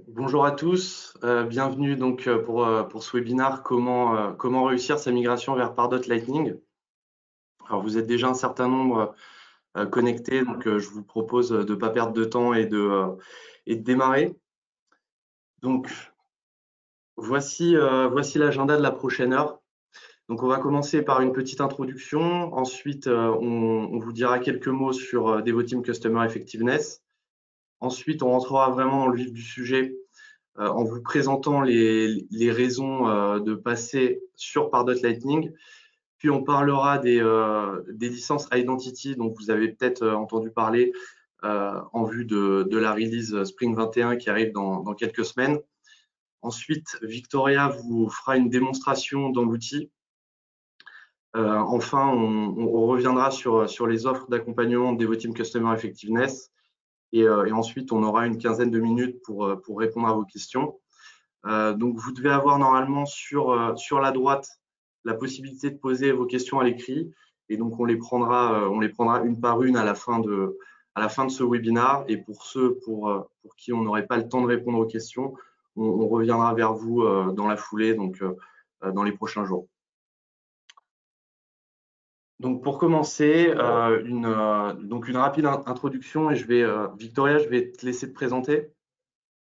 Bonjour à tous, bienvenue donc pour ce webinaire comment réussir sa migration vers Pardot Lightning. Alors vous êtes déjà un certain nombre connectés, donc je vous propose de ne pas perdre de temps et de démarrer. Donc voici l'agenda de la prochaine heure. Donc on va commencer par une petite introduction, ensuite on vous dira quelques mots sur Devoteam Customer Effectiveness. Ensuite on rentrera vraiment dans le vif du sujet en vous présentant les raisons de passer sur Pardot Lightning. Puis on parlera des licences Identity dont vous avez peut-être entendu parler en vue de la release Spring 21 qui arrive dans quelques semaines. Ensuite, Victoria vous fera une démonstration dans l'outil. Enfin, on reviendra sur les offres d'accompagnement de Devoteam Customer Effectiveness. Et ensuite, on aura une quinzaine de minutes pour répondre à vos questions. Donc, vous devez avoir normalement sur la droite la possibilité de poser vos questions à l'écrit. Et donc, on les prendra une par une à la fin de ce webinaire. Et pour ceux pour qui on n'aurait pas le temps de répondre aux questions, on reviendra vers vous dans la foulée, donc dans les prochains jours. Donc, pour commencer, une rapide introduction. Et Victoria, je vais te laisser te présenter.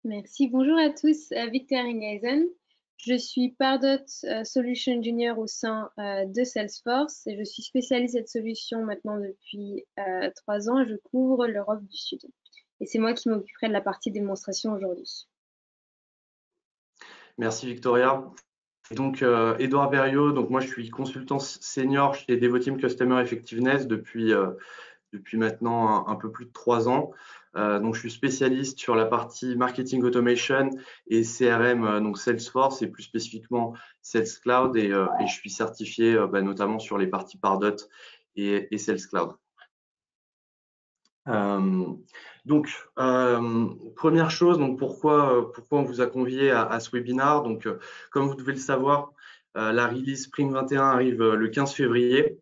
Merci, bonjour à tous, Victoria Ringeisen. Je suis Pardot Solution Engineer au sein de Salesforce et je suis spécialiste cette solution maintenant depuis 3 ans et je couvre l'Europe du Sud. Et c'est moi qui m'occuperai de la partie démonstration aujourd'hui. Merci Victoria. Donc, Edouard Berriot, donc moi je suis consultant senior chez Devoteam Customer Effectiveness depuis maintenant un peu plus de 3 ans. Donc, je suis spécialiste sur la partie marketing automation et CRM, donc Salesforce et plus spécifiquement Sales Cloud et je suis certifié notamment sur les parties Pardot et Sales Cloud. Première chose, donc pourquoi on vous a convié à ce webinaire. Donc, comme vous devez le savoir, la release Spring 21 arrive le 15 février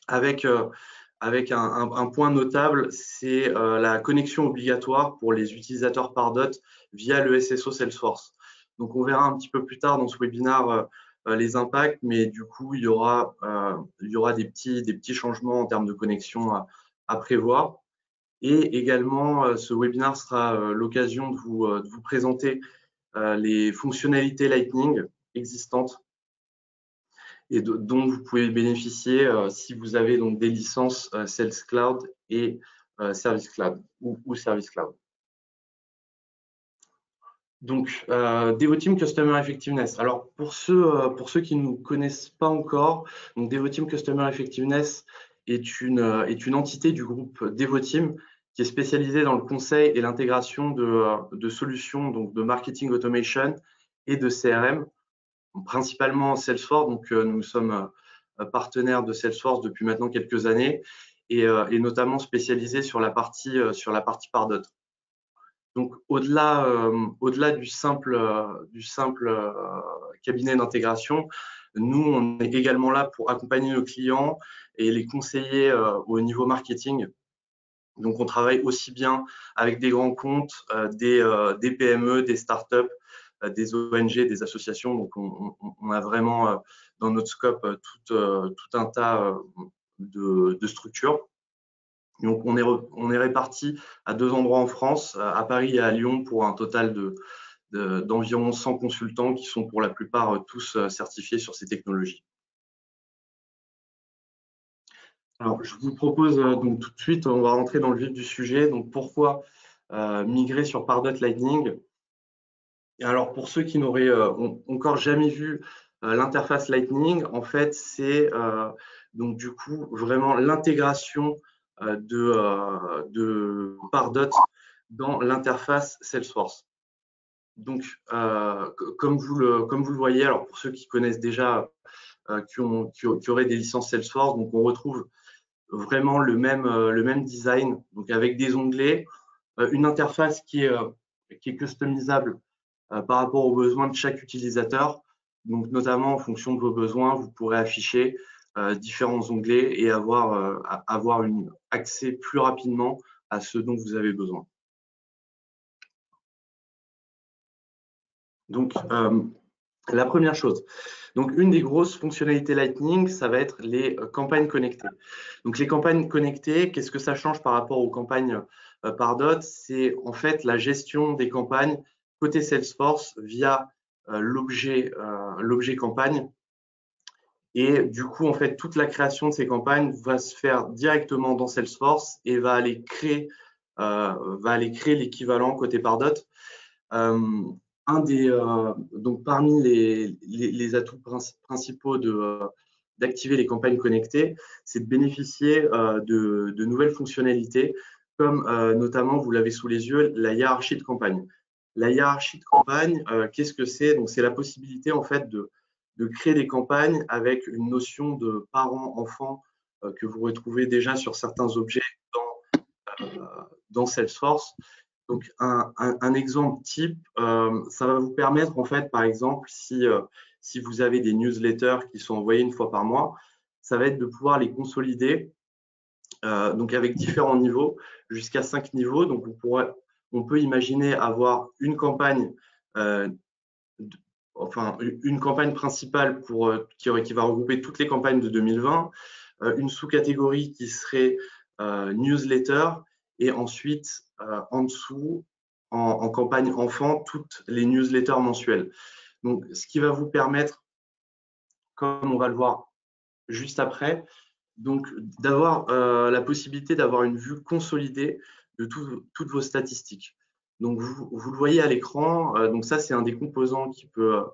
avec un point notable, c'est la connexion obligatoire pour les utilisateurs Pardot via le SSO Salesforce. Donc, on verra un petit peu plus tard dans ce webinaire les impacts, mais du coup, il y aura des petits changements en termes de connexion à prévoir. Et également, ce webinaire sera l'occasion de vous présenter les fonctionnalités Lightning existantes et dont vous pouvez bénéficier si vous avez donc des licences Sales Cloud et Service Cloud ou Service Cloud. Donc, Devoteam Customer Effectiveness. Alors, pour ceux qui ne nous connaissent pas encore, donc Devoteam Customer Effectiveness est une entité du groupe Devoteam qui est spécialisée dans le conseil et l'intégration de solutions donc de marketing automation et de CRM, principalement Salesforce. Donc, nous sommes partenaires de Salesforce depuis maintenant quelques années et notamment spécialisés sur la partie Pardot. Donc, au-delà du simple cabinet d'intégration, nous, on est également là pour accompagner nos clients et les conseiller au niveau marketing. Donc, on travaille aussi bien avec des grands comptes, des PME, des startups, des ONG, des associations. Donc, on a vraiment dans notre scope tout un tas de structures. Donc, on est répartis à 2 endroits en France, à Paris et à Lyon, pour un total d'environ 100 consultants qui sont pour la plupart tous certifiés sur ces technologies. Alors, je vous propose donc tout de suite, on va rentrer dans le vif du sujet. Donc, pourquoi migrer sur Pardot Lightning? Et alors, pour ceux qui n'auraient encore jamais vu l'interface Lightning, en fait, c'est donc du coup vraiment l'intégration de Pardot dans l'interface Salesforce. Donc, comme vous le voyez, alors pour ceux qui connaissent déjà, qui auraient des licences Salesforce, donc on retrouve vraiment le même design, donc avec des onglets, une interface qui est customisable par rapport aux besoins de chaque utilisateur. Donc, notamment en fonction de vos besoins, vous pourrez afficher différents onglets et avoir accès plus rapidement à ce dont vous avez besoin. Donc, la première chose, donc une des grosses fonctionnalités Lightning, ça va être les campagnes connectées. Donc les campagnes connectées, qu'est-ce que ça change par rapport aux campagnes Pardot? C'est en fait la gestion des campagnes côté Salesforce via l'objet campagne. Et du coup, en fait, toute la création de ces campagnes va se faire directement dans Salesforce et va aller créer l'équivalent côté Pardot. Donc parmi les atouts principaux d'activer les campagnes connectées, c'est de bénéficier de nouvelles fonctionnalités, comme notamment, vous l'avez sous les yeux, la hiérarchie de campagne. La hiérarchie de campagne, qu'est-ce que c'est? Donc c'est la possibilité en fait de créer des campagnes avec une notion de parent-enfant que vous retrouvez déjà sur certains objets dans Salesforce. Donc, un exemple type, ça va vous permettre, en fait, par exemple, si vous avez des newsletters qui sont envoyés une fois par mois, ça va être de pouvoir les consolider donc avec différents niveaux, jusqu'à 5 niveaux. Donc, on peut imaginer avoir une campagne, une campagne principale qui va regrouper toutes les campagnes de 2020, une sous-catégorie qui serait newsletter, et ensuite, en dessous, en campagne enfant, toutes les newsletters mensuelles. Donc, ce qui va vous permettre, comme on va le voir juste après, donc d'avoir la possibilité d'avoir une vue consolidée de toutes vos statistiques. Donc, vous le voyez à l'écran, donc ça, c'est un des composants qui peut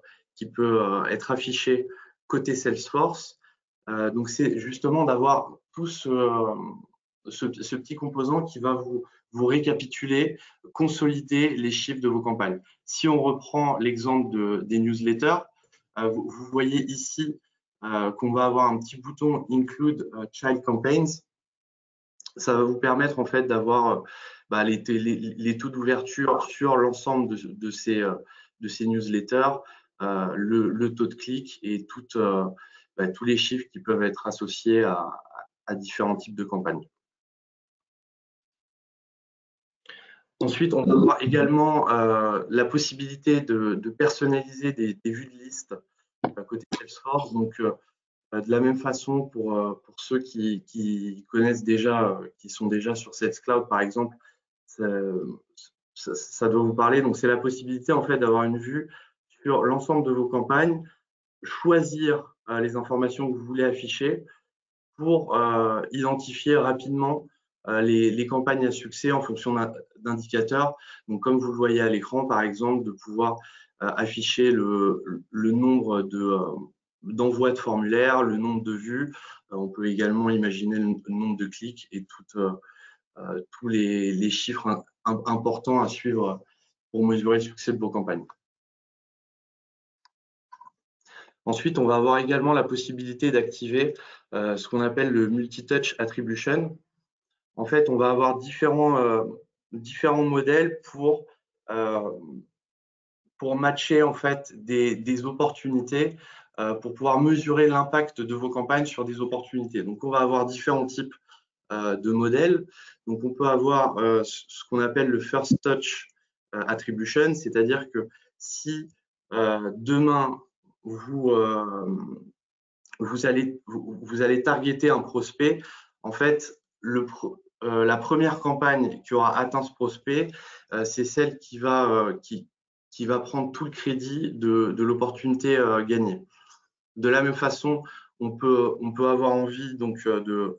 être affiché côté Salesforce. Donc, c'est justement d'avoir tout ce petit composant qui va vous récapituler, consolider les chiffres de vos campagnes. Si on reprend l'exemple des newsletters, vous voyez ici qu'on va avoir un petit bouton Include Child Campaigns. Ça va vous permettre en fait d'avoir les taux d'ouverture sur l'ensemble de ces newsletters, le taux de clic et tous les chiffres qui peuvent être associés à différents types de campagnes. Ensuite, on va avoir également la possibilité de personnaliser des vues de liste côté Salesforce. Donc, de la même façon, pour ceux qui connaissent déjà, qui sont déjà sur Sales Cloud, par exemple, ça doit vous parler. Donc, c'est la possibilité en fait d'avoir une vue sur l'ensemble de vos campagnes, choisir les informations que vous voulez afficher pour identifier rapidement les campagnes à succès en fonction d'indicateurs. Donc, comme vous le voyez à l'écran, par exemple, de pouvoir afficher le nombre d'envois de formulaires, le nombre de vues. On peut également imaginer le nombre de clics et tous les chiffres importants à suivre pour mesurer le succès de vos campagnes. Ensuite, on va avoir également la possibilité d'activer ce qu'on appelle le multi-touch attribution. En fait, on va avoir différents modèles pour matcher en fait des opportunités, pour pouvoir mesurer l'impact de vos campagnes sur des opportunités. Donc, on va avoir différents types de modèles. Donc, on peut avoir ce qu'on appelle le first touch attribution, c'est-à-dire que si demain vous allez targeter un prospect, en fait, la première campagne qui aura atteint ce prospect, c'est celle qui va prendre tout le crédit de l'opportunité gagnée. De la même façon, on peut avoir envie donc de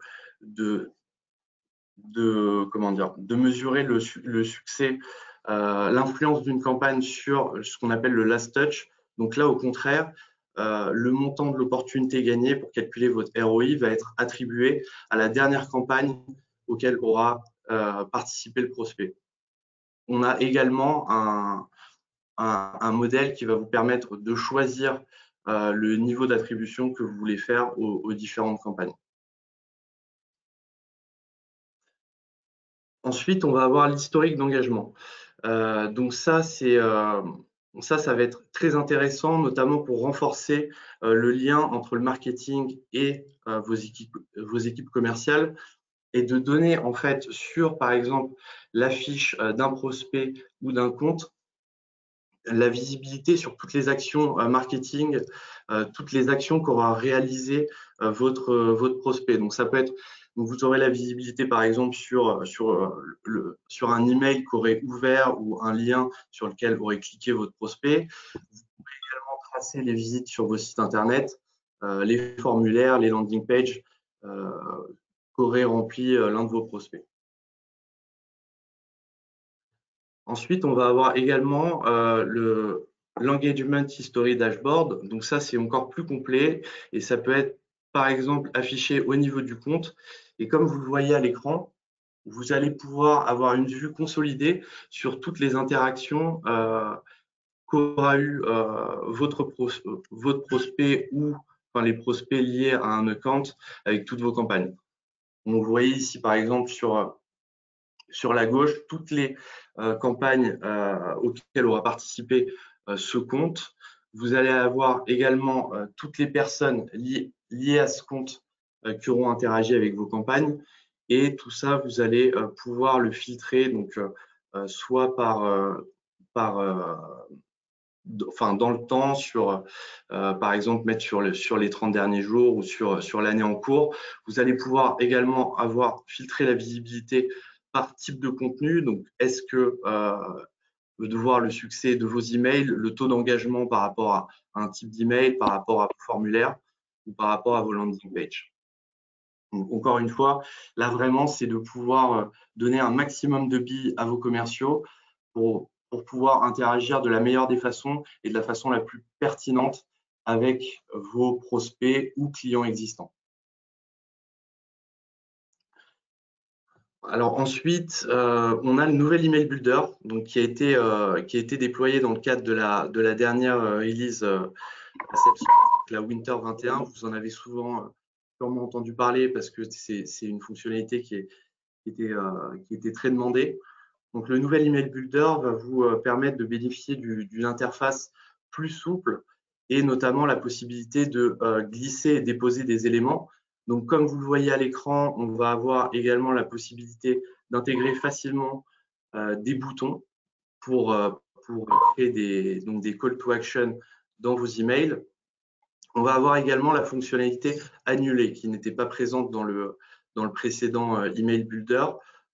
mesurer le succès, l'influence d'une campagne sur ce qu'on appelle le last touch. Donc là, au contraire, le montant de l'opportunité gagnée pour calculer votre ROI va être attribué à la dernière campagne auquel aura participé le prospect. On a également un modèle qui va vous permettre de choisir le niveau d'attribution que vous voulez faire aux différentes campagnes. Ensuite, on va avoir l'historique d'engagement. Donc ça va être très intéressant, notamment pour renforcer le lien entre le marketing et vos équipes commerciales, et de donner en fait sur, par exemple, l'affiche d'un prospect ou d'un compte, la visibilité sur toutes les actions marketing, toutes les actions qu'aura réalisées votre prospect. Donc, ça peut être, donc vous aurez la visibilité, par exemple, sur un email qu'aurait ouvert ou un lien sur lequel aurait cliqué votre prospect. Vous pouvez également tracer les visites sur vos sites Internet, les formulaires, les landing pages qu'aurait rempli l'un de vos prospects. Ensuite, on va avoir également l'engagement history dashboard. Donc ça, c'est encore plus complet et ça peut être, par exemple, affiché au niveau du compte. Et comme vous le voyez à l'écran, vous allez pouvoir avoir une vue consolidée sur toutes les interactions qu'aura eu votre prospect ou enfin, les prospects liés à un account avec toutes vos campagnes. Donc, vous voyez ici, par exemple, sur la gauche, toutes les campagnes auxquelles aura participé ce compte. Vous allez avoir également toutes les personnes liées à ce compte qui auront interagi avec vos campagnes. Et tout ça, vous allez pouvoir le filtrer, donc soit enfin, dans le temps, par exemple, mettre sur les 30 derniers jours ou sur l'année en cours. Vous allez pouvoir également filtré la visibilité par type de contenu. Donc, est-ce que de voir le succès de vos emails, le taux d'engagement par rapport à un type d'email, par rapport à vos formulaires ou par rapport à vos landing pages. Donc, encore une fois, là vraiment, c'est de pouvoir donner un maximum de billes à vos commerciaux pour pouvoir interagir de la meilleure des façons et de la façon la plus pertinente avec vos prospects ou clients existants. Alors ensuite, on a le nouvel email builder donc, qui a été déployé dans le cadre de la dernière release la Winter 21. Vous en avez sûrement entendu parler parce que c'est une fonctionnalité qui était très demandée. Donc, le nouvel email builder va vous permettre de bénéficier d'une interface plus souple et notamment la possibilité de glisser et déposer des éléments. Donc, comme vous le voyez à l'écran, on va avoir également la possibilité d'intégrer facilement des boutons pour créer des call to action dans vos emails. On va avoir également la fonctionnalité annuler qui n'était pas présente dans le précédent email builder,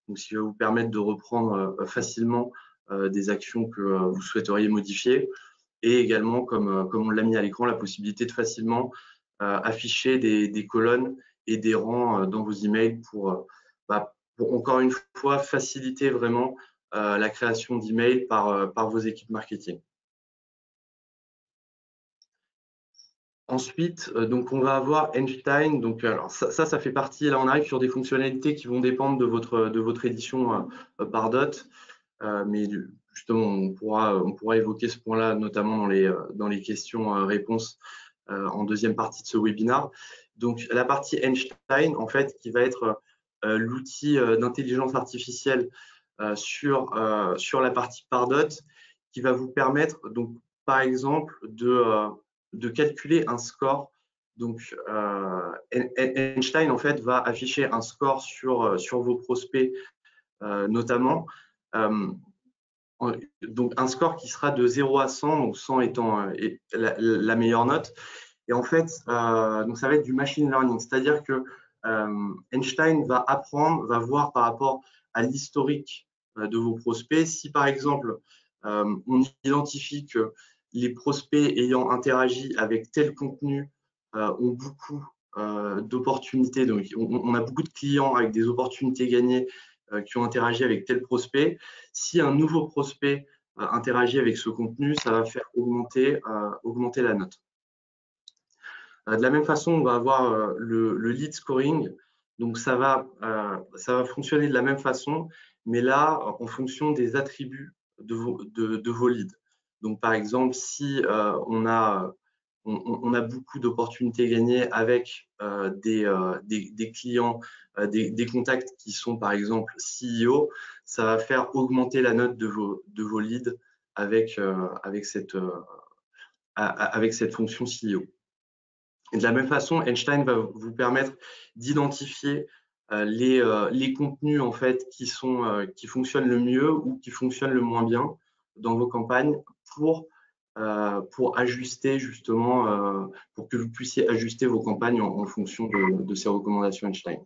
donc ce qui va vous permettre de reprendre facilement des actions que vous souhaiteriez modifier, et également, comme on l'a mis à l'écran, la possibilité de facilement afficher des colonnes et des rangs dans vos emails pour encore une fois faciliter vraiment la création d'emails par vos équipes marketing. Ensuite, donc on va avoir Einstein. Donc, alors ça fait partie. Là, on arrive sur des fonctionnalités qui vont dépendre de votre édition Pardot, mais justement, on pourra évoquer ce point-là, notamment dans les questions-réponses en deuxième partie de ce webinaire. Donc, la partie Einstein, en fait, qui va être l'outil d'intelligence artificielle sur la partie Pardot, qui va vous permettre, donc, par exemple, de calculer un score. Donc, Einstein, en fait, va afficher un score sur vos prospects, notamment. Donc, un score qui sera de 0 à 100, donc 100 étant la meilleure note. Et en fait, donc ça va être du machine learning, c'est-à-dire que Einstein va apprendre, va voir par rapport à l'historique de vos prospects. Si par exemple, on identifie que les prospects ayant interagi avec tel contenu ont beaucoup d'opportunités, donc on a beaucoup de clients avec des opportunités gagnées qui ont interagi avec tel prospect. Si un nouveau prospect interagit avec ce contenu, ça va faire augmenter la note. De la même façon, on va avoir le lead scoring. Donc, ça va fonctionner de la même façon, mais là, en fonction des attributs de vos leads. Donc, par exemple, si on a beaucoup d'opportunités gagnées avec des clients, des contacts qui sont, par exemple, CEO, ça va faire augmenter la note de vos leads avec cette fonction CEO. Et de la même façon, Einstein va vous permettre d'identifier les contenus en fait qui fonctionnent le mieux ou qui fonctionnent le moins bien. dans vos campagnes pour ajuster justement, pour que vous puissiez ajuster vos campagnes en fonction de ces recommandations Einstein.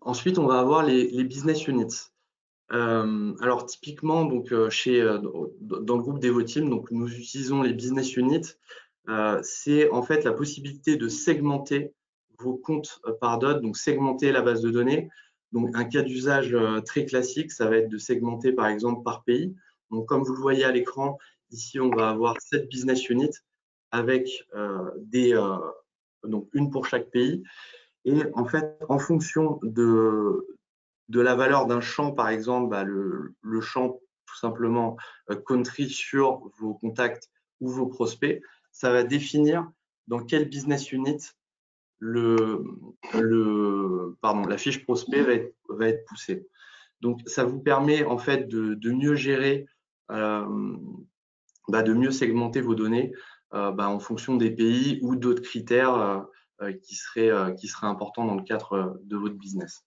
Ensuite, on va avoir les business units. Alors typiquement, donc dans le groupe Devoteam, donc nous utilisons les business units. C'est en fait la possibilité de segmenter vos comptes par dot, donc segmenter la base de données. Donc un cas d'usage très classique, ça va être de segmenter par exemple par pays. Donc comme vous le voyez à l'écran, ici on va avoir 7 business units avec donc une pour chaque pays. Et en fait, en fonction de la valeur d'un champ, par exemple, le champ tout simplement country sur vos contacts ou vos prospects, ça va définir dans quel business unit la fiche prospect va être poussée. Donc, ça vous permet en fait de mieux gérer, de mieux segmenter vos données en fonction des pays ou d'autres critères qui seraient importants dans le cadre de votre business.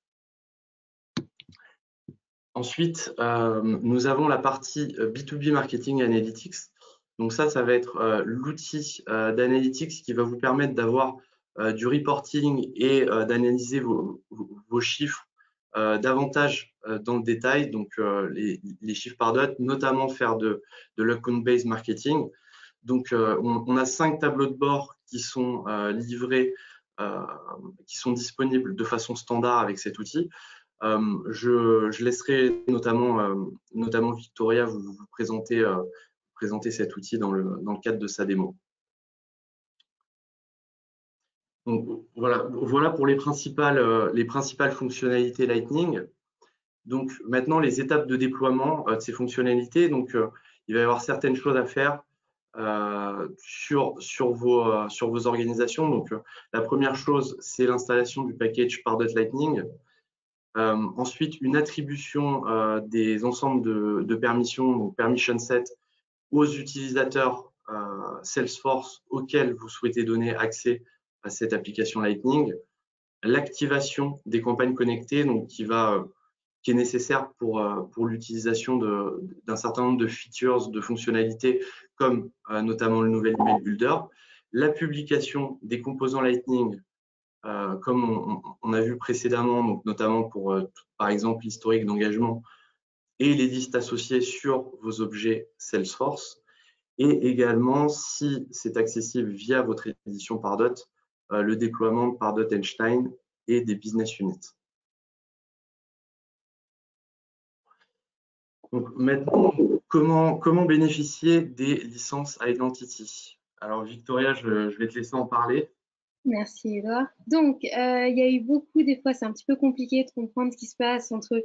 Ensuite, nous avons la partie B2B Marketing Analytics. Donc ça va être l'outil d'analytics qui va vous permettre d'avoir du reporting et d'analyser vos chiffres davantage dans le détail, donc les chiffres par dot, notamment faire de l'account-based marketing. Donc, on a 5 tableaux de bord qui sont livrés, qui sont disponibles de façon standard avec cet outil. Je laisserai notamment Victoria vous présenter cet outil dans le cadre de sa démo. Donc, voilà pour les principales fonctionnalités Lightning. Donc maintenant, les étapes de déploiement de ces fonctionnalités. Donc, il va y avoir certaines choses à faire sur vos organisations. Donc, la première chose, c'est l'installation du package Pardot Lightning. Ensuite, une attribution des ensembles de permissions, donc permission set, aux utilisateurs Salesforce auxquels vous souhaitez donner accès à cette application Lightning. L'activation des campagnes connectées, donc qui est nécessaire pour l'utilisation d'un certain nombre de features, de fonctionnalités, comme notamment le nouvel email builder. La publication des composants Lightning, comme on a vu précédemment, donc notamment pour, par exemple, l'historique d'engagement et les listes associées sur vos objets Salesforce. Et également, si c'est accessible via votre édition Pardot, le déploiement de Pardot Einstein et des business units. Donc maintenant, comment bénéficier des licences Identity? Alors Victoria, je vais te laisser en parler. Merci Edouard. Donc, il y a eu beaucoup, des fois c'est un petit peu compliqué de comprendre ce qui se passe entre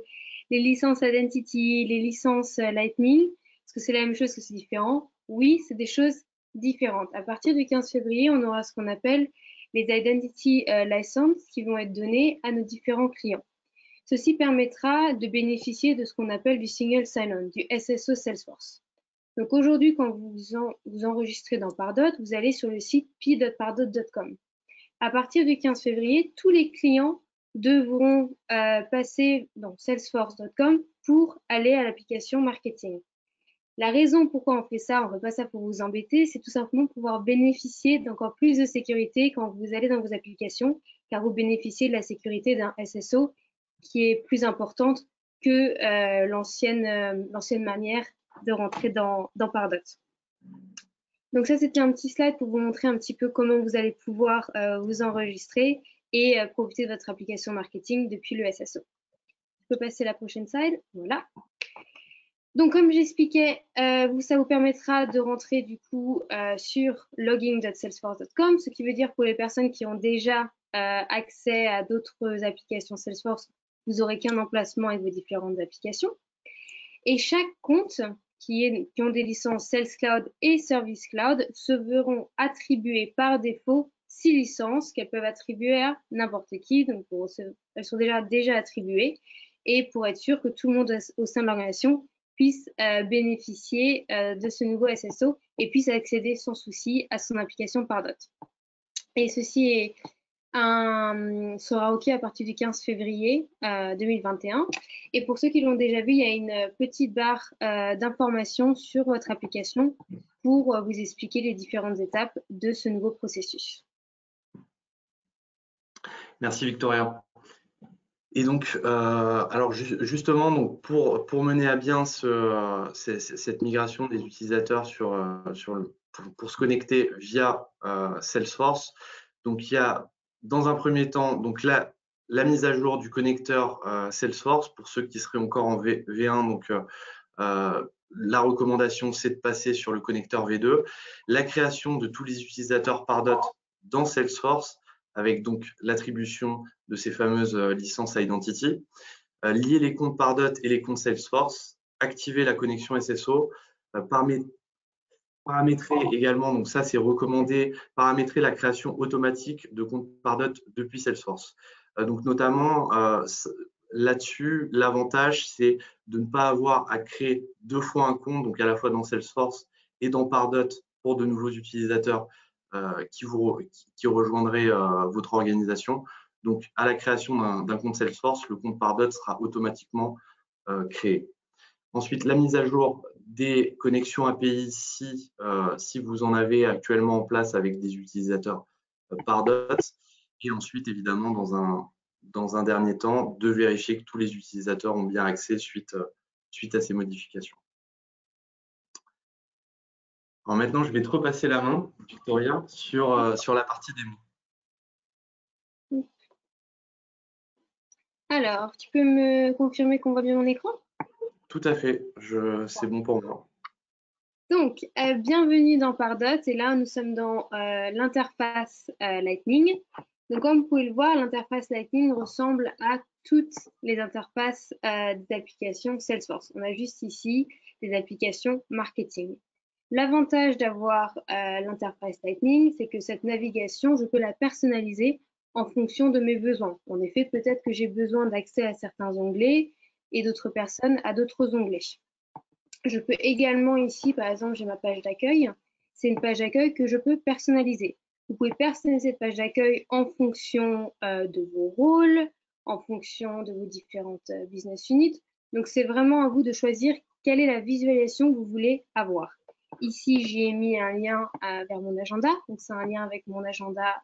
les licences Identity, les licences Lightning. Est-ce que c'est la même chose, que c'est différent? Oui, c'est des choses différentes. À partir du 15 février, on aura ce qu'on appelle les Identity Licenses qui vont être données à nos différents clients. Ceci permettra de bénéficier de ce qu'on appelle du Single Sign-On, du SSO Salesforce. Donc aujourd'hui, quand vous enregistrez dans Pardot, vous allez sur le site p.pardot.com. À partir du 15 février, tous les clients devront passer dans salesforce.com pour aller à l'application marketing. La raison pourquoi on fait ça, on ne fait pas ça pour vous embêter, c'est tout simplement pouvoir bénéficier d'encore plus de sécurité quand vous allez dans vos applications, car vous bénéficiez de la sécurité d'un SSO qui est plus importante que l'ancienne manière de rentrer dans Pardot. Donc ça, c'était un petit slide pour vous montrer un petit peu comment vous allez pouvoir vous enregistrer et profiter de votre application marketing depuis le SSO. Je peux passer à la prochaine slide. Voilà. Donc comme j'expliquais, ça vous permettra de rentrer du coup sur login.salesforce.com, ce qui veut dire pour les personnes qui ont déjà accès à d'autres applications Salesforce, vous n'aurez qu'un emplacement avec vos différentes applications. Et chaque compte qui ont des licences Sales Cloud et Service Cloud se verront attribuer par défaut 6 licences qu'elles peuvent attribuer à n'importe qui. Donc elles sont déjà attribuées. Et pour être sûr que tout le monde au sein de l'organisation puisse bénéficier de ce nouveau SSO et puisse accéder sans souci à son application Pardot. Et ceci sera OK à partir du 15 février 2021. Et pour ceux qui l'ont déjà vu, il y a une petite barre d'informations sur votre application pour vous expliquer les différentes étapes de ce nouveau processus. Merci Victoria. Et donc, alors justement, donc pour mener à bien cette migration des utilisateurs pour se connecter via Salesforce, donc il y a dans un premier temps donc la mise à jour du connecteur Salesforce pour ceux qui seraient encore en V1. Donc la recommandation, c'est de passer sur le connecteur V2, la création de tous les utilisateurs Pardot dans Salesforce avec donc l'attribution de ces fameuses licences Identity, lier les comptes Pardot et les comptes Salesforce, activer la connexion SSO, paramétrer également, donc ça c'est recommandé, paramétrer la création automatique de comptes Pardot depuis Salesforce. Donc notamment là-dessus, l'avantage c'est de ne pas avoir à créer 2 fois un compte, donc à la fois dans Salesforce et dans Pardot pour de nouveaux utilisateurs qui rejoindraient votre organisation. Donc à la création d'un compte Salesforce, le compte Pardot sera automatiquement créé. Ensuite, la mise à jour des connexions API si vous en avez actuellement en place avec des utilisateurs Pardot. Et ensuite, évidemment, dans un dernier temps, de vérifier que tous les utilisateurs ont bien accès suite à ces modifications. Alors maintenant, je vais te repasser la main, Victoria, sur la partie démo. Alors, tu peux me confirmer qu'on voit bien mon écran? Tout à fait, c'est bon pour moi. Donc, bienvenue dans Pardot. Et là, nous sommes dans l'interface Lightning. Donc, comme vous pouvez le voir, l'interface Lightning ressemble à toutes les interfaces des applications Salesforce. On a juste ici des applications marketing. L'avantage d'avoir l'interface Lightning, c'est que cette navigation, je peux la personnaliser en fonction de mes besoins. En effet, peut-être que j'ai besoin d'accès à certains onglets et d'autres personnes à d'autres onglets. Je peux également ici, par exemple, j'ai ma page d'accueil. C'est une page d'accueil que je peux personnaliser. Vous pouvez personnaliser cette page d'accueil en fonction de vos rôles, en fonction de vos différentes business units. Donc, c'est vraiment à vous de choisir quelle est la visualisation que vous voulez avoir. Ici, j'ai mis un lien vers mon agenda. Donc, c'est un lien avec mon agenda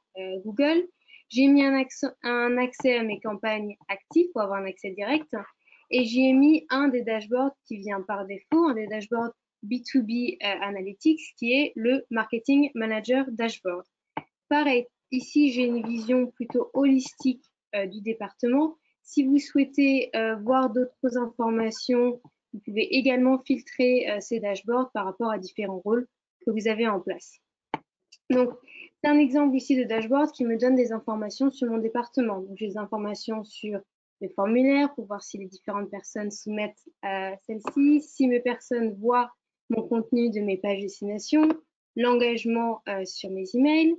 Google. J'ai mis un accès à mes campagnes actives pour avoir un accès direct. Et j'y ai mis un des dashboards qui vient par défaut, un des dashboards B2B Analytics, qui est le Marketing Manager Dashboard. Pareil, ici, j'ai une vision plutôt holistique du département. Si vous souhaitez voir d'autres informations, vous pouvez également filtrer ces dashboards par rapport à différents rôles que vous avez en place. Donc, c'est un exemple ici de dashboard qui me donne des informations sur mon département. Donc, j'ai des informations sur les formulaires pour voir si les différentes personnes soumettent celles-ci, si mes personnes voient mon contenu de mes pages destination, l'engagement sur mes emails.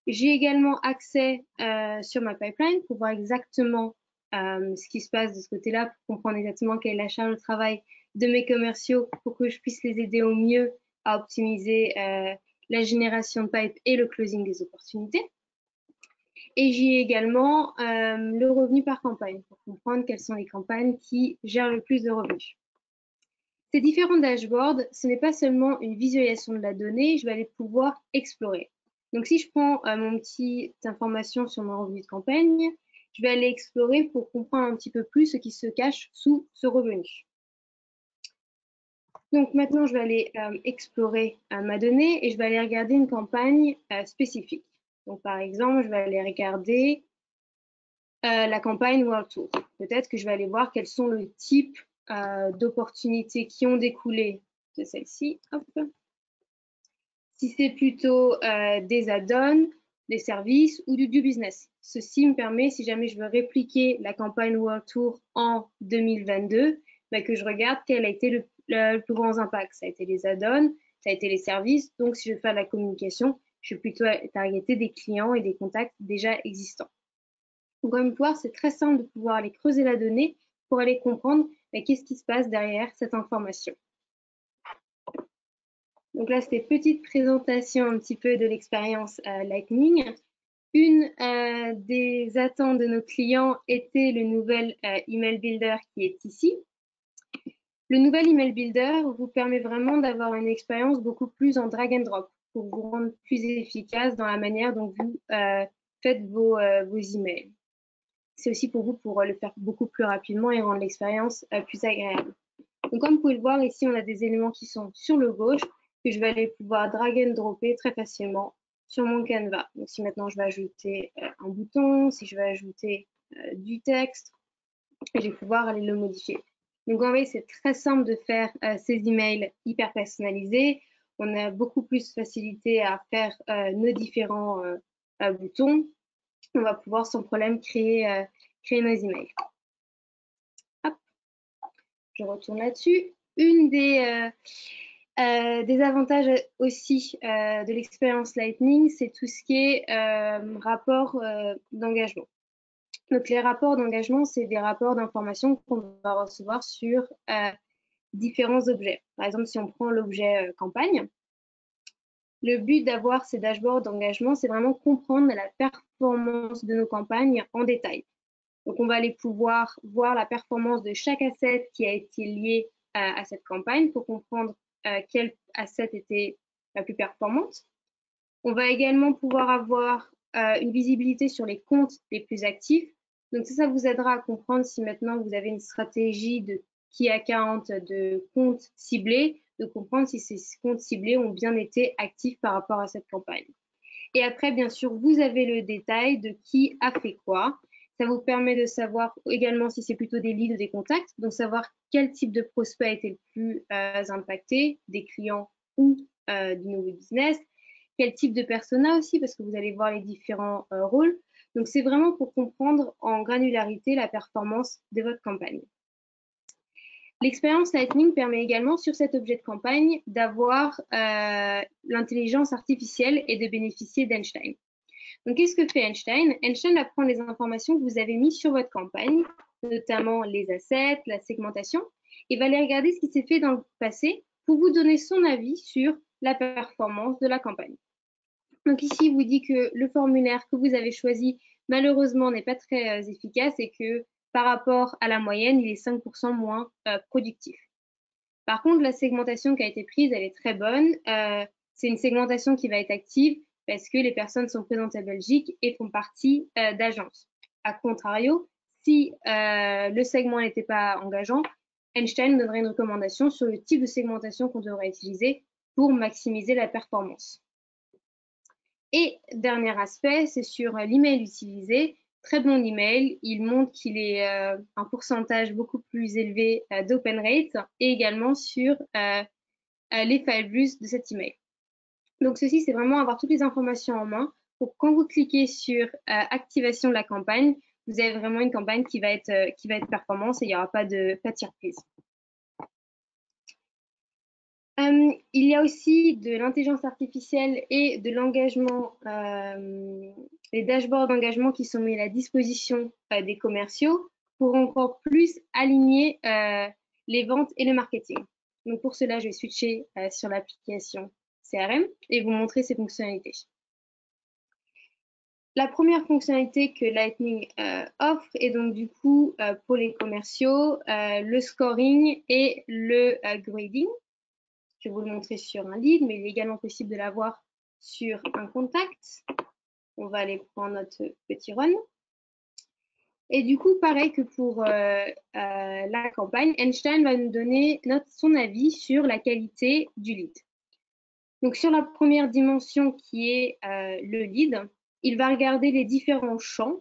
J'ai également accès sur ma pipeline pour voir exactement ce qui se passe de ce côté-là, pour comprendre exactement quelle est la charge de travail de mes commerciaux pour que je puisse les aider au mieux à optimiser la génération de pipe et le closing des opportunités. Et j'ai également le revenu par campagne pour comprendre quelles sont les campagnes qui gèrent le plus de revenus. Ces différents dashboards, ce n'est pas seulement une visualisation de la donnée, je vais aller pouvoir explorer. Donc si je prends mon petite information sur mon revenu de campagne, je vais aller explorer pour comprendre un petit peu plus ce qui se cache sous ce revenu. Donc maintenant, je vais aller explorer ma donnée et je vais aller regarder une campagne spécifique. Donc par exemple, je vais aller regarder la campagne World Tour. Peut-être que je vais aller voir quels sont le type d'opportunités qui ont découlé de celle-ci. Si c'est plutôt des add-ons, des services ou du business. Ceci me permet, si jamais je veux répliquer la campagne World Tour en 2022, que je regarde quel a été le plus grand impact. Ça a été les add-ons, ça a été les services. Donc, si je veux faire la communication, je vais plutôt targeter des clients et des contacts déjà existants. Donc, comme vous pouvez voir, c'est très simple de pouvoir aller creuser la donnée pour aller comprendre qu'est-ce qui se passe derrière cette information. Donc là, c'était une petite présentation un petit peu de l'expérience Lightning. Une des attentes de nos clients était le nouvel email builder qui est ici. Le nouvel email builder vous permet vraiment d'avoir une expérience beaucoup plus en drag and drop pour vous rendre plus efficace dans la manière dont vous faites vos emails. C'est aussi pour vous pour le faire beaucoup plus rapidement et rendre l'expérience plus agréable. Donc, comme vous pouvez le voir ici, on a des éléments qui sont sur le gauche que je vais aller pouvoir drag and dropper très facilement sur mon Canva. Donc, si maintenant je vais ajouter un bouton, si je vais ajouter du texte, je vais pouvoir aller le modifier. Donc, en fait, c'est très simple de faire ces emails hyper personnalisés. On a beaucoup plus facilité à faire nos différents boutons. On va pouvoir sans problème créer nos emails. Hop, je retourne là-dessus. Une des avantages aussi de l'expérience Lightning, c'est tout ce qui est rapport d'engagement. Donc, les rapports d'engagement, c'est des rapports d'information qu'on va recevoir sur différents objets. Par exemple, si on prend l'objet campagne, le but d'avoir ces dashboards d'engagement, c'est vraiment comprendre la performance de nos campagnes en détail. Donc, on va aller pouvoir voir la performance de chaque asset qui a été lié à cette campagne pour comprendre quel asset était la plus performante. On va également pouvoir avoir une visibilité sur les comptes les plus actifs. Donc ça vous aidera à comprendre si maintenant vous avez une stratégie de key account, de comptes ciblés, de comprendre si ces comptes ciblés ont bien été actifs par rapport à cette campagne. Et après, bien sûr, vous avez le détail de qui a fait quoi. Ça vous permet de savoir également si c'est plutôt des leads ou des contacts, donc savoir quel type de prospect a été le plus impacté, des clients ou du nouveau business, quel type de persona aussi, parce que vous allez voir les différents rôles. Donc, c'est vraiment pour comprendre en granularité la performance de votre campagne. L'expérience Lightning permet également sur cet objet de campagne d'avoir l'intelligence artificielle et de bénéficier d'Einstein. Donc, qu'est-ce que fait Einstein? Einstein va prendre les informations que vous avez mises sur votre campagne, notamment les assets, la segmentation, et va aller regarder ce qui s'est fait dans le passé pour vous donner son avis sur la performance de la campagne. Donc ici, il vous dit que le formulaire que vous avez choisi, malheureusement, n'est pas très efficace et que par rapport à la moyenne, il est 5% moins productif. Par contre, la segmentation qui a été prise, elle est très bonne. C'est une segmentation qui va être active parce que les personnes sont présentes à Belgique et font partie d'agences. A contrario, si le segment n'était pas engageant, Einstein donnerait une recommandation sur le type de segmentation qu'on devrait utiliser pour maximiser la performance. Et dernier aspect, c'est sur l'email utilisé. Très bon email, il montre qu'il est un pourcentage beaucoup plus élevé d'open rate et également sur les file views de cet email. Donc ceci, c'est vraiment avoir toutes les informations en main pour quand vous cliquez sur activation de la campagne, vous avez vraiment une campagne qui va être performante et il n'y aura pas de surprise. Il y a aussi de l'intelligence artificielle et de l'engagement, les dashboards d'engagement qui sont mis à la disposition des commerciaux pour encore plus aligner les ventes et le marketing. Donc pour cela, je vais switcher sur l'application CRM et vous montrer ces fonctionnalités. La première fonctionnalité que Lightning offre est donc du coup pour les commerciaux, le scoring et le grading. Je vais vous le montrer sur un lead, mais il est également possible de l'avoir sur un contact. On va aller prendre notre petit run. Et du coup, pareil que pour la campagne, Einstein va nous donner son avis sur la qualité du lead. Donc, sur la première dimension qui est le lead, il va regarder les différents champs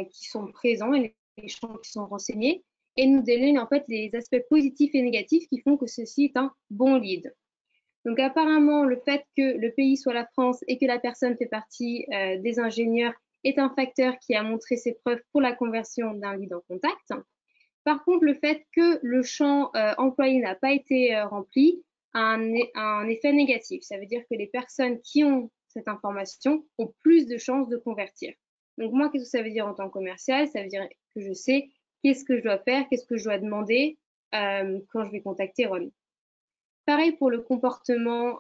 qui sont présents et les champs qui sont renseignés et nous donner en fait les aspects positifs et négatifs qui font que ceci est un bon lead. Donc apparemment, le fait que le pays soit la France et que la personne fait partie des ingénieurs est un facteur qui a montré ses preuves pour la conversion d'un lead en contact. Par contre, le fait que le champ employé n'a pas été rempli a un effet négatif. Ça veut dire que les personnes qui ont cette information ont plus de chances de convertir. Donc moi, qu'est-ce que ça veut dire en tant que commercial? Ça veut dire que je sais qu'est-ce que je dois faire, qu'est-ce que je dois demander quand je vais contacter Ron. Pareil pour le comportement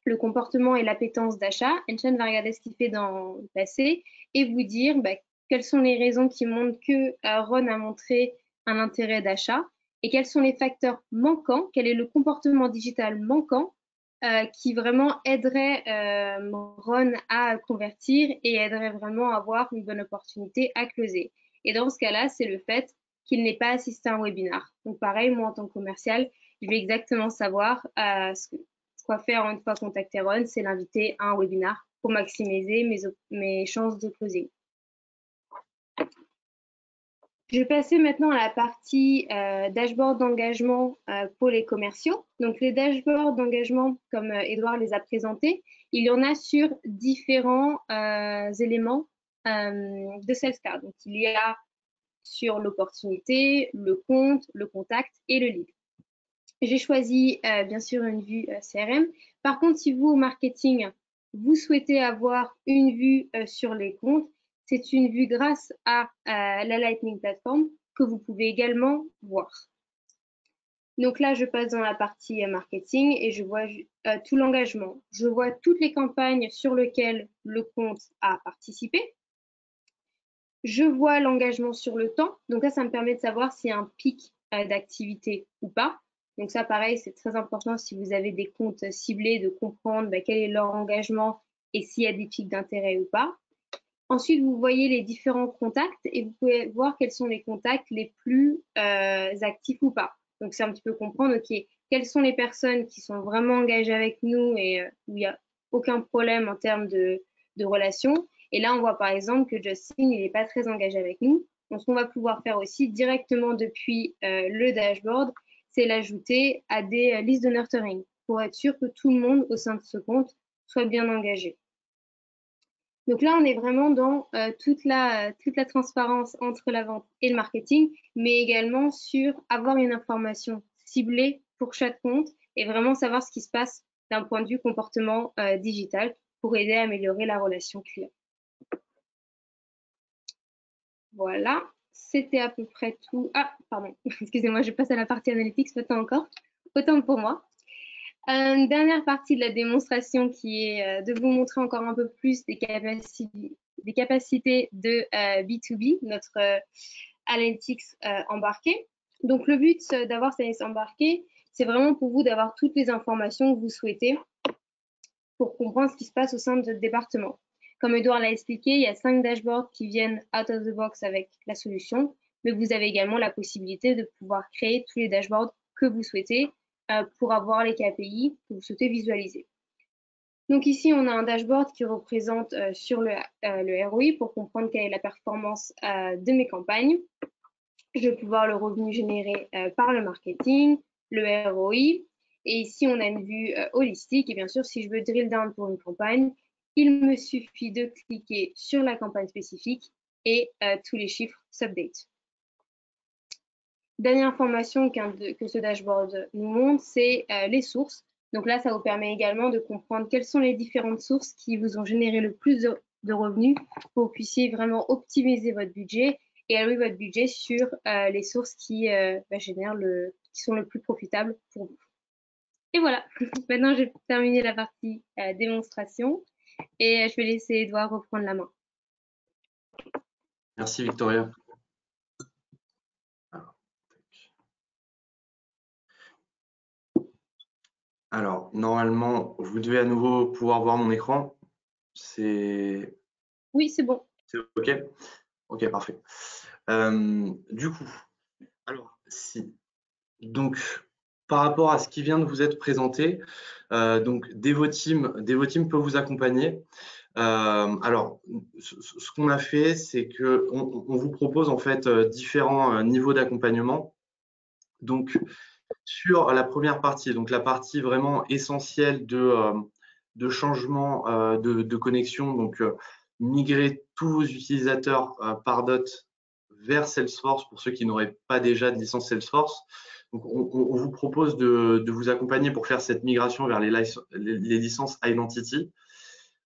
le comportement et l'appétence d'achat. Enchant va regarder ce qu'il fait dans le passé et vous dire quelles sont les raisons qui montrent que Ron a montré un intérêt d'achat et quels sont les facteurs manquants, quel est le comportement digital manquant qui vraiment aiderait Ron à convertir et aiderait vraiment à avoir une bonne opportunité à closer. Et dans ce cas-là, c'est le fait qu'il n'ait pas assisté à un webinar. Donc pareil, moi en tant que commercial, je vais exactement savoir quoi faire une fois contacté Ron, c'est l'inviter à un webinar pour maximiser mes chances de closing. Je vais passer maintenant à la partie dashboard d'engagement pour les commerciaux. Donc les dashboards d'engagement, comme Edouard les a présentés, il y en a sur différents éléments de SalesCloud. Donc il y a sur l'opportunité, le compte, le contact et le lead. J'ai choisi bien sûr une vue CRM. Par contre, si vous au marketing, vous souhaitez avoir une vue sur les comptes, c'est une vue grâce à la Lightning Platform que vous pouvez également voir. Donc là, je passe dans la partie marketing et je vois tout l'engagement. Je vois toutes les campagnes sur lesquelles le compte a participé. Je vois l'engagement sur le temps. Donc là, ça me permet de savoir s'il y a un pic d'activité ou pas. Donc ça, pareil, c'est très important si vous avez des comptes ciblés de comprendre quel est leur engagement et s'il y a des pics d'intérêt ou pas. Ensuite, vous voyez les différents contacts et vous pouvez voir quels sont les contacts les plus actifs ou pas. Donc c'est un petit peu comprendre, OK, quelles sont les personnes qui sont vraiment engagées avec nous et où il n'y a aucun problème en termes de relation. Et là, on voit par exemple que Justin, il n'est pas très engagé avec nous. Donc, ce qu'on va pouvoir faire aussi directement depuis le dashboard, c'est l'ajouter à des listes de nurturing pour être sûr que tout le monde au sein de ce compte soit bien engagé. Donc là, on est vraiment dans toute la transparence entre la vente et le marketing, mais également sur avoir une information ciblée pour chaque compte et vraiment savoir ce qui se passe d'un point de vue comportement digital pour aider à améliorer la relation client. Voilà, c'était à peu près tout. Ah, pardon, excusez-moi, je passe à la partie analytics maintenant encore. Autant pour moi. Une dernière partie de la démonstration qui est de vous montrer encore un peu plus des capacités de B2B, notre analytics embarqué. Donc le but d'avoir cette analytics embarquée, c'est vraiment pour vous d'avoir toutes les informations que vous souhaitez pour comprendre ce qui se passe au sein de votre département. Comme Edouard l'a expliqué, il y a 5 dashboards qui viennent out of the box avec la solution, mais vous avez également la possibilité de pouvoir créer tous les dashboards que vous souhaitez pour avoir les KPI que vous souhaitez visualiser. Donc ici, on a un dashboard qui représente sur le ROI pour comprendre quelle est la performance de mes campagnes. Je vais pouvoir le revenu généré par le marketing, le ROI. Et ici, on a une vue holistique. Et bien sûr, si je veux drill down pour une campagne, il me suffit de cliquer sur la campagne spécifique et tous les chiffres s'update. Dernière information que ce dashboard nous montre, c'est les sources. Donc là, ça vous permet également de comprendre quelles sont les différentes sources qui vous ont généré le plus de revenus pour que vous puissiez vraiment optimiser votre budget et allouer votre budget sur les sources qui génèrent qui sont le plus profitables pour vous. Et voilà, maintenant j'ai terminé la partie démonstration et je vais laisser Edouard reprendre la main. Merci Victoria. Alors, normalement, vous devez à nouveau pouvoir voir mon écran. Oui, c'est bon. C'est OK? OK, parfait. Du coup, alors, donc, par rapport à ce qui vient de vous être présenté, donc Devoteam peut vous accompagner. Alors, ce qu'on a fait, c'est qu'on vous propose en fait différents niveaux d'accompagnement. Donc, sur la première partie, donc la partie vraiment essentielle de changement de connexion, donc migrer tous vos utilisateurs Pardot vers Salesforce pour ceux qui n'auraient pas déjà de licence Salesforce. Donc, on vous propose de vous accompagner pour faire cette migration vers les licences Identity,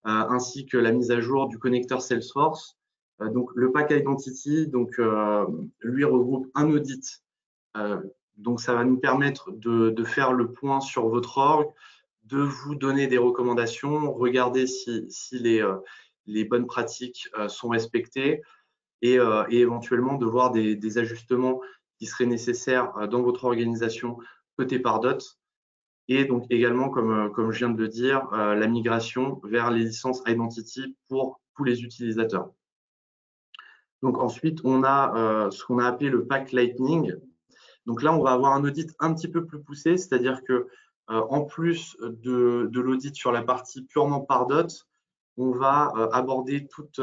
ainsi que la mise à jour du connecteur Salesforce. Donc, le pack Identity, donc, lui regroupe un audit. Donc, ça va nous permettre de faire le point sur votre org, de vous donner des recommandations, regarder si les bonnes pratiques sont respectées et éventuellement de voir des ajustements qui seraient nécessaires dans votre organisation côté Pardot. Et donc également, comme je viens de le dire, la migration vers les licences Identity pour tous les utilisateurs. Donc ensuite, on a ce qu'on a appelé le pack Lightning. Donc là, on va avoir un audit un petit peu plus poussé, c'est-à-dire que en plus de l'audit sur la partie purement Pardot, on va aborder toutes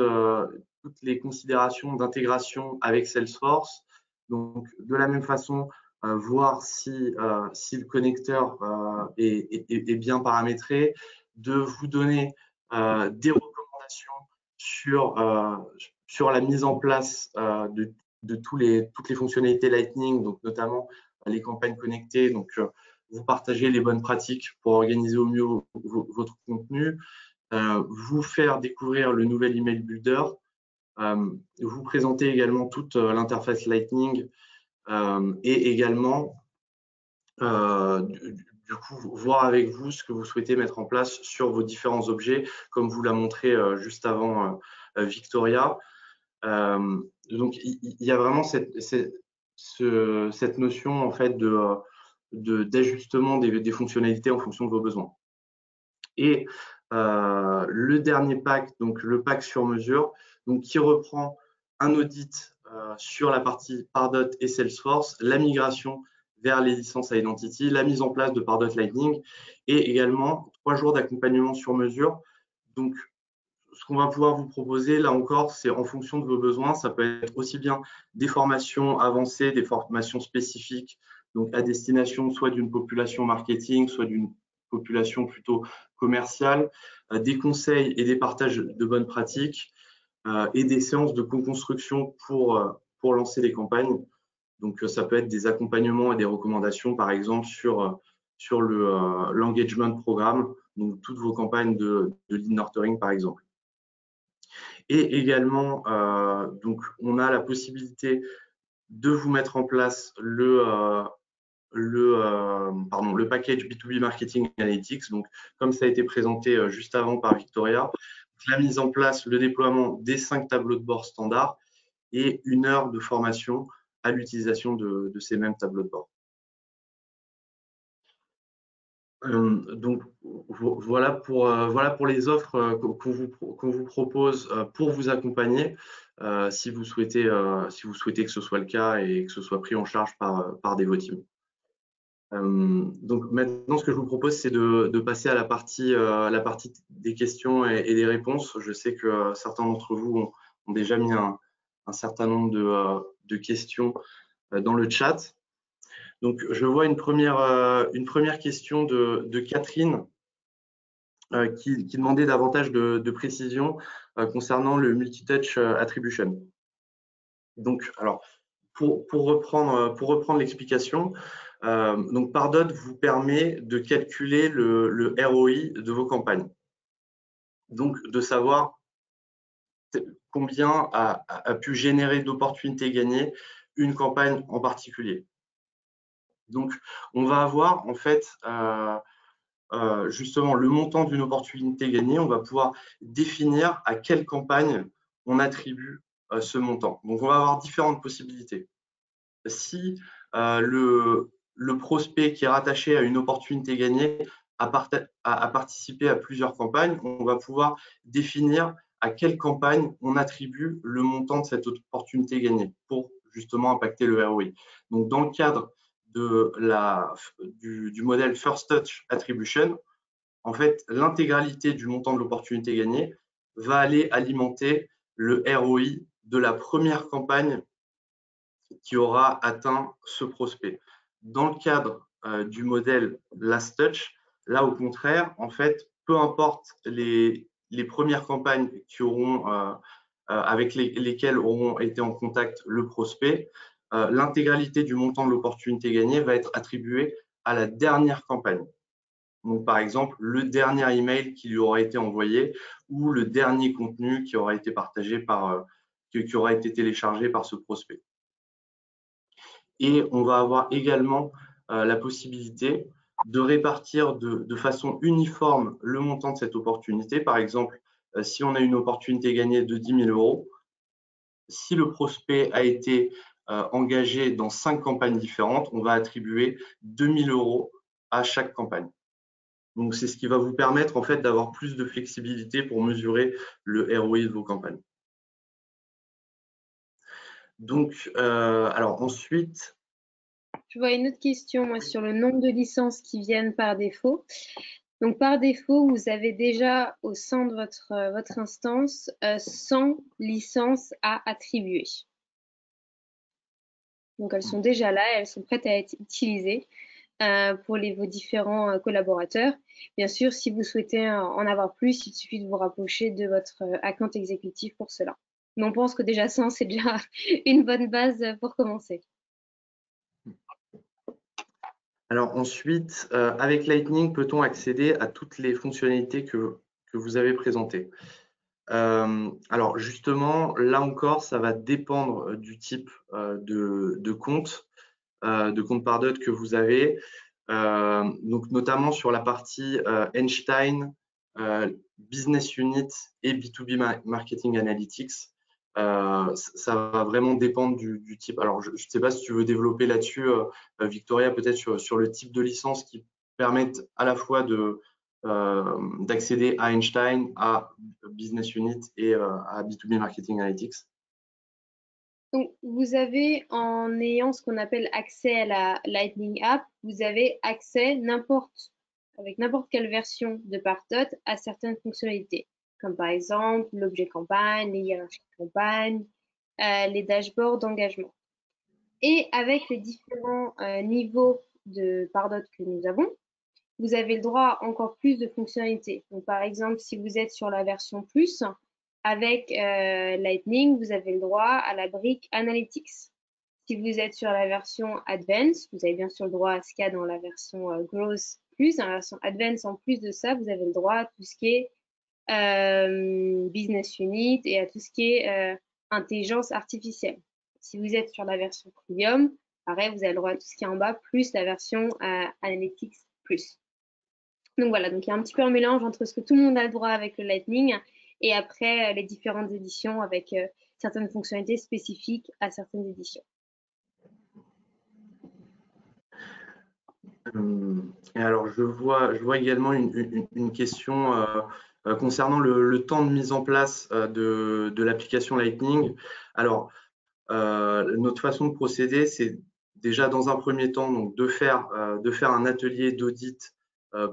les considérations d'intégration avec Salesforce. Donc de la même façon, voir si le connecteur est bien paramétré, de vous donner des recommandations sur la mise en place de toutes les fonctionnalités Lightning, donc notamment les campagnes connectées. Donc, vous partagez les bonnes pratiques pour organiser au mieux votre contenu, vous faire découvrir le nouvel email builder, vous présenter également toute l'interface Lightning et également du coup voir avec vous ce que vous souhaitez mettre en place sur vos différents objets, comme vous l'a montré juste avant Victoria. Donc, il y a vraiment cette notion en fait d'ajustement des fonctionnalités en fonction de vos besoins. Et le dernier pack, donc le pack sur mesure, donc qui reprend un audit sur la partie Pardot et Salesforce, la migration vers les licences Identity, la mise en place de Pardot Lightning et également 3 jours d'accompagnement sur mesure. Donc, ce qu'on va pouvoir vous proposer, là encore, c'est en fonction de vos besoins. Ça peut être aussi bien des formations avancées, des formations spécifiques, donc à destination soit d'une population marketing, soit d'une population plutôt commerciale, des conseils et des partages de bonnes pratiques et des séances de co-construction pour lancer des campagnes. Donc, ça peut être des accompagnements et des recommandations, par exemple, sur l'engagement programme, donc toutes vos campagnes de lead nurturing, par exemple. Et également, donc, on a la possibilité de vous mettre en place le package B2B Marketing Analytics. Donc, comme ça a été présenté juste avant par Victoria, la mise en place, le déploiement des 5 tableaux de bord standards et 1 heure de formation à l'utilisation de ces mêmes tableaux de bord. Donc voilà pour les offres qu'on vous propose pour vous accompagner si vous souhaitez que ce soit le cas et que ce soit pris en charge par Devoteam. Donc maintenant, ce que je vous propose, c'est de passer à la partie des questions et des réponses. Je sais que certains d'entre vous ont déjà mis un certain nombre de questions dans le chat. Donc, je vois une première question de Catherine qui demandait davantage de précision concernant le multi-touch attribution. Donc, alors, pour reprendre l'explication, donc Pardot vous permet de calculer le ROI de vos campagnes. Donc, de savoir combien a pu générer d'opportunités gagnées une campagne en particulier. Donc, on va avoir en fait justement le montant d'une opportunité gagnée. On va pouvoir définir à quelle campagne on attribue ce montant. Donc, on va avoir différentes possibilités. Si le prospect qui est rattaché à une opportunité gagnée a participé à plusieurs campagnes, on va pouvoir définir à quelle campagne on attribue le montant de cette opportunité gagnée pour justement impacter le ROI. Donc, dans le cadre du modèle First Touch Attribution, en fait, l'intégralité du montant de l'opportunité gagnée va aller alimenter le ROI de la première campagne qui aura atteint ce prospect. Dans le cadre du modèle Last Touch, là, au contraire, en fait, peu importe les premières campagnes qui auront, avec lesquelles auront été en contact le prospect, l'intégralité du montant de l'opportunité gagnée va être attribuée à la dernière campagne. Donc, par exemple, le dernier email qui lui aura été envoyé ou le dernier contenu qui aura été partagé qui aura été téléchargé par ce prospect. Et on va avoir également la possibilité de répartir de façon uniforme le montant de cette opportunité. Par exemple, si on a une opportunité gagnée de 10 000 euros, si le prospect a été engagé dans 5 campagnes différentes, on va attribuer 2 000 euros à chaque campagne. Donc, c'est ce qui va vous permettre en fait d'avoir plus de flexibilité pour mesurer le ROI de vos campagnes. Donc, alors ensuite… Je vois une autre question moi, sur le nombre de licences qui viennent par défaut. Donc, par défaut, vous avez déjà au sein de votre instance 100 licences à attribuer. Donc, elles sont déjà là, elles sont prêtes à être utilisées pour vos différents collaborateurs. Bien sûr, si vous souhaitez en avoir plus, il suffit de vous rapprocher de votre account exécutif pour cela. Mais on pense que déjà 100, c'est déjà une bonne base pour commencer. Alors ensuite, avec Lightning, peut-on accéder à toutes les fonctionnalités que vous avez présentées? Alors justement, là encore, ça va dépendre du type de compte Pardot que vous avez. Donc notamment sur la partie Einstein, Business Unit et B2B Marketing Analytics. Ça va vraiment dépendre du type. Alors, je ne sais pas si tu veux développer là-dessus, Victoria, peut-être sur le type de licence qui permettent à la fois d'accéder à Einstein, à Business Unit et à B2B Marketing Analytics. Donc, vous avez, en ayant ce qu'on appelle accès à la Lightning App, vous avez accès avec n'importe quelle version de Pardot à certaines fonctionnalités, comme par exemple l'objet campagne, les hiérarchies de campagne, les dashboards d'engagement. Et avec les différents niveaux de Pardot que nous avons, vous avez le droit à encore plus de fonctionnalités. Donc, par exemple, si vous êtes sur la version Plus, avec Lightning, vous avez le droit à la brique Analytics. Si vous êtes sur la version Advanced, vous avez bien sûr le droit à ce qu'il y a dans la version Growth Plus. Dans la version Advanced, en plus de ça, vous avez le droit à tout ce qui est Business Unit et à tout ce qui est intelligence artificielle. Si vous êtes sur la version Premium, pareil, vous avez le droit à tout ce qui est en bas, plus la version Analytics Plus. Donc voilà, donc il y a un petit peu un mélange entre ce que tout le monde a le droit avec le Lightning et après les différentes éditions avec certaines fonctionnalités spécifiques à certaines éditions. Et alors, je vois également une question concernant le temps de mise en place de l'application Lightning. Alors, notre façon de procéder, c'est déjà dans un premier temps donc, de faire un atelier d'audit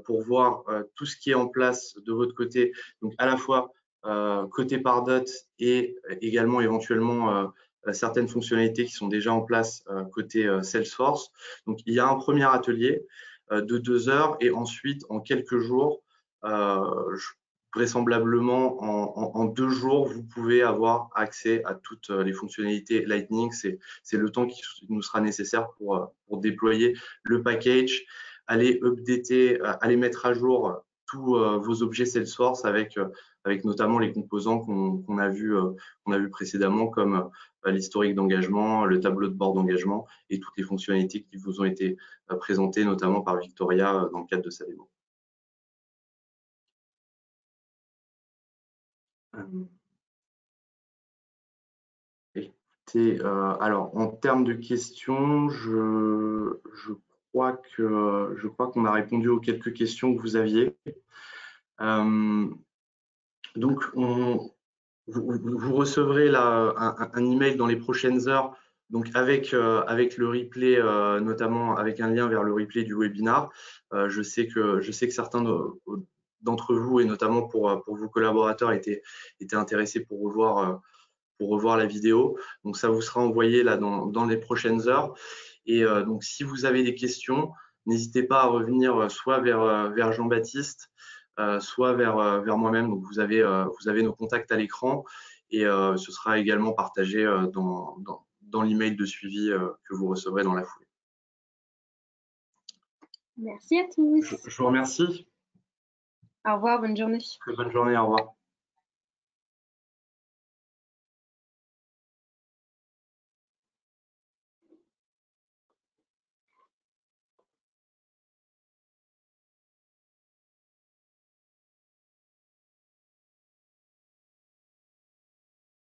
pour voir tout ce qui est en place de votre côté, donc à la fois côté Pardot et également éventuellement certaines fonctionnalités qui sont déjà en place côté Salesforce. Donc, il y a un premier atelier de 2 heures et ensuite, en quelques jours, vraisemblablement en 2 jours, vous pouvez avoir accès à toutes les fonctionnalités Lightning. C'est le temps qui nous sera nécessaire pour déployer le package, aller updater, aller mettre à jour tous vos objets Salesforce avec notamment les composants qu'on a vu précédemment, comme l'historique d'engagement, le tableau de bord d'engagement et toutes les fonctionnalités qui vous ont été présentées, notamment par Victoria dans le cadre de sa démo. Écoutez, alors en termes de questions, je crois qu'on a répondu aux quelques questions que vous aviez. Donc, vous recevrez là un email dans les prochaines heures, donc avec le replay, notamment avec un lien vers le replay du webinar. Je sais que certains d'entre vous, et notamment pour vos collaborateurs, étaient intéressés pour revoir la vidéo. Donc, ça vous sera envoyé là dans les prochaines heures. Et donc, si vous avez des questions, n'hésitez pas à revenir soit vers Jean-Baptiste, soit vers moi-même. Donc, vous avez nos contacts à l'écran et ce sera également partagé dans l'email de suivi que vous recevrez dans la foulée. Merci à tous. Je vous remercie. Au revoir, bonne journée. Très bonne journée, au revoir.